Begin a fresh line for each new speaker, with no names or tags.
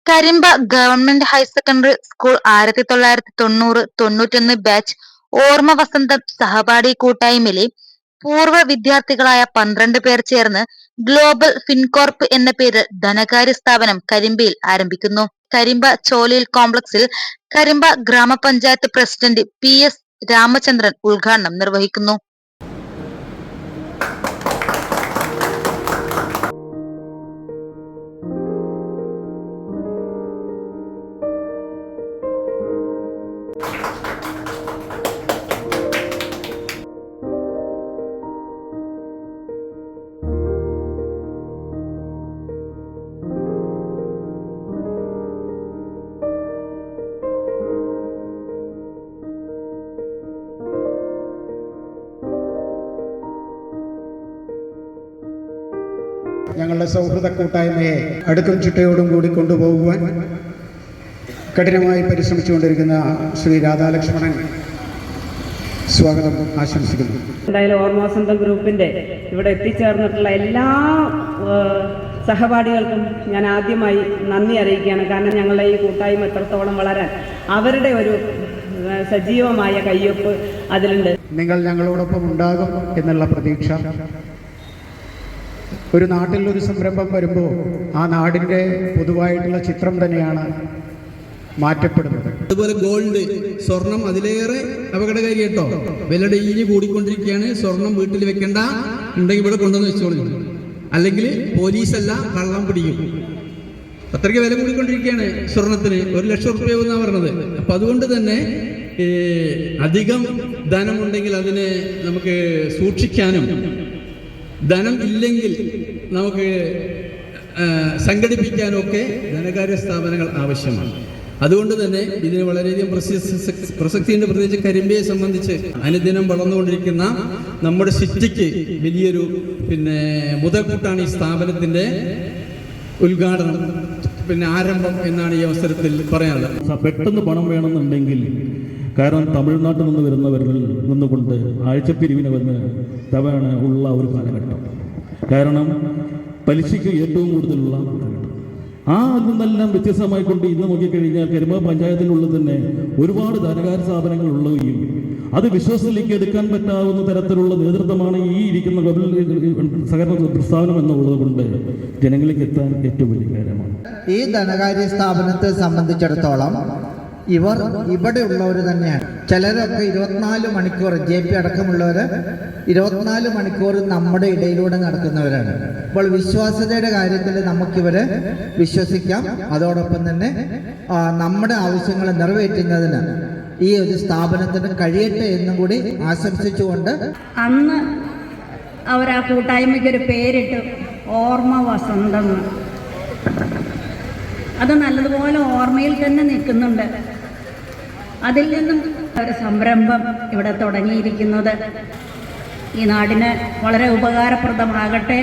Karimba government higher secondary school 1990-91 batch ഓർമ്മ വസന്തം സഹപാഠി കൂട്ടായ്മയിലെ പൂർവ്വ വിദ്യാർത്ഥികളായ 12 പേർ ചേർന്ന് ഗ്ലോബൽ ഫിൻകോർപ്പ് എന്ന പേരിൽ ധനകാര്യ സ്ഥാപനം കരിമ്പയിൽ ആരംഭിക്കുന്നു. കരിമ്പ ചോലയിൽ കോംപ്ലക്സിൽ കരിമ്പ ഗ്രാമപഞ്ചായത്ത് പ്രസിഡന്റ് PS രാമചന്ദ്രൻ ഉദ്ഘാടനം നിർവഹിക്കുന്നു.
ഞങ്ങളുടെ സൗഹൃദ കൂട്ടായ്മയെ അടുക്കും ചിട്ടയോടും കൂടി കൊണ്ടുപോകുവാൻ കഠിനമായി പരിശ്രമിച്ചുകൊണ്ടിരിക്കുന്ന ശ്രീ രാധാലക്ഷ്മണൻ സ്വാഗതം ആശംസിക്കുന്നു.
എന്തായാലും ഓർമ്മ വസന്തം ഗ്രൂപ്പിൻ്റെ ഇവിടെ എത്തിച്ചേർന്നിട്ടുള്ള എല്ലാ സഹപാഠികൾക്കും ഞാൻ ആദ്യമായി നന്ദി അറിയിക്കുകയാണ്. കാരണം ഞങ്ങളുടെ ഈ കൂട്ടായ്മ എത്രത്തോളം വളരാൻ അവരുടെ ഒരു സജീവമായ കയ്യൊപ്പ് അതിലുണ്ട്.
നിങ്ങൾ ഞങ്ങളോടൊപ്പം ഉണ്ടാകും എന്നുള്ള പ്രതീക്ഷ. ഒരു നാട്ടിൽ ഒരു സംരംഭം വരുമ്പോൾ ആ നാടിൻ്റെ പൊതുവായിട്ടുള്ള ചിത്രം തന്നെയാണ് മാറ്റപ്പെടുന്നത്.
അതുപോലെ ഗോൾഡ്, സ്വർണം അതിലേറെ അപകടകാരി കേട്ടോ. വില ഡെയിലി കൂടിക്കൊണ്ടിരിക്കുകയാണ്. സ്വർണം വീട്ടിൽ വെക്കേണ്ട, ഉണ്ടെങ്കിൽ ഇവിടെ കൊണ്ടുവന്ന് വെച്ചോളൂ, അല്ലെങ്കിൽ പോലീസല്ല കള്ളം പിടിക്കും. അത്രയ്ക്ക് വില കൂടിക്കൊണ്ടിരിക്കുകയാണ് സ്വർണത്തിന്. 1 ലക്ഷം റുപ്യ എന്നാണ് പറഞ്ഞത്. അപ്പം അതുകൊണ്ട് തന്നെ അധികം ധനമുണ്ടെങ്കിൽ അതിനെ നമുക്ക് സൂക്ഷിക്കാനും ധനം ഇല്ലെങ്കിൽ നമുക്ക് സംഘടിപ്പിക്കാനൊക്കെ ധനകാര്യ സ്ഥാപനങ്ങൾ ആവശ്യമാണ്. അതുകൊണ്ട് തന്നെ ഇതിന് വളരെയധികം പ്രസക്തിയുണ്ട്. പ്രത്യേകിച്ച് കരിമ്പയെ സംബന്ധിച്ച് അനുദിനം വളർന്നുകൊണ്ടിരിക്കുന്ന നമ്മുടെ സിറ്റിക്ക് വലിയൊരു മുതൽക്കൂട്ടാണ് ഈ സ്ഥാപനത്തിൻ്റെ ഉദ്ഘാടനം ആരംഭം എന്നാണ് ഈ അവസരത്തിൽ പറയാനുള്ളത്.
പെട്ടെന്ന് പണം വേണമെന്നുണ്ടെങ്കിൽ, കാരണം തമിഴ്നാട്ടിൽ നിന്ന് വരുന്നവരിൽ നിന്നുകൊണ്ട് ആഴ്ചപ്പിരിവിന് വന്ന് തവണ ഉള്ള ഒരു കാലഘട്ടം. കാരണം പലിശയ്ക്ക് ഏറ്റവും കൂടുതലുള്ള കാലഘട്ടം. അതിൽ നിന്നെല്ലാം വ്യത്യസ്തമായിക്കൊണ്ട് ഇന്ന് നോക്കിക്കഴിഞ്ഞാൽ കരിമ്പ പഞ്ചായത്തിനുള്ളിൽ തന്നെ ഒരുപാട് ധനകാര്യ സ്ഥാപനങ്ങൾ ഉള്ളവയും അത് വിശ്വാസത്തിലേക്ക് എടുക്കാൻ പറ്റാവുന്ന തരത്തിലുള്ള നേതൃത്വമാണ് ഈ ഇരിക്കുന്ന സഹകരണ പ്രസ്ഥാനം എന്നുള്ളത് കൊണ്ട് ജനങ്ങളിലേക്ക് എത്താൻ ഏറ്റവും വലിയ കാര്യമാണ്.
ഈ ധനകാര്യ സ്ഥാപനത്തെ സംബന്ധിച്ചിടത്തോളം ഇവർ ഇവിടെ ഉള്ളവർ തന്നെയാണ്. ചിലരൊക്കെ 24 മണിക്കൂർ JP അടക്കമുള്ളവർ 24 മണിക്കൂർ നമ്മുടെ ഇടയിലൂടെ നടക്കുന്നവരാണ്. അപ്പോൾ വിശ്വാസ്യതയുടെ കാര്യത്തിൽ നമുക്കിവരെ വിശ്വസിക്കാം. അതോടൊപ്പം തന്നെ നമ്മുടെ ആവശ്യങ്ങൾ നിറവേറ്റുന്നതിന് ഈ ഒരു സ്ഥാപനത്തിന് കഴിയട്ടെ എന്നും കൂടി ആശംസിച്ചുകൊണ്ട്
അന്ന് അവർ ആ കൂട്ടായ്മയ്ക്കൊരു പേരിട്ട് ഓർമ്മ വസന്തം. അത് നല്ലതുപോലെ ഓർമ്മയിൽ തന്നെ നിൽക്കുന്നുണ്ട്. അതിൽ നിന്നും ഒരു സംരംഭം ഇവിടെ തുടങ്ങിയിരിക്കുന്നത് ഈ നാടിന് വളരെ ഉപകാരപ്രദമാകട്ടെ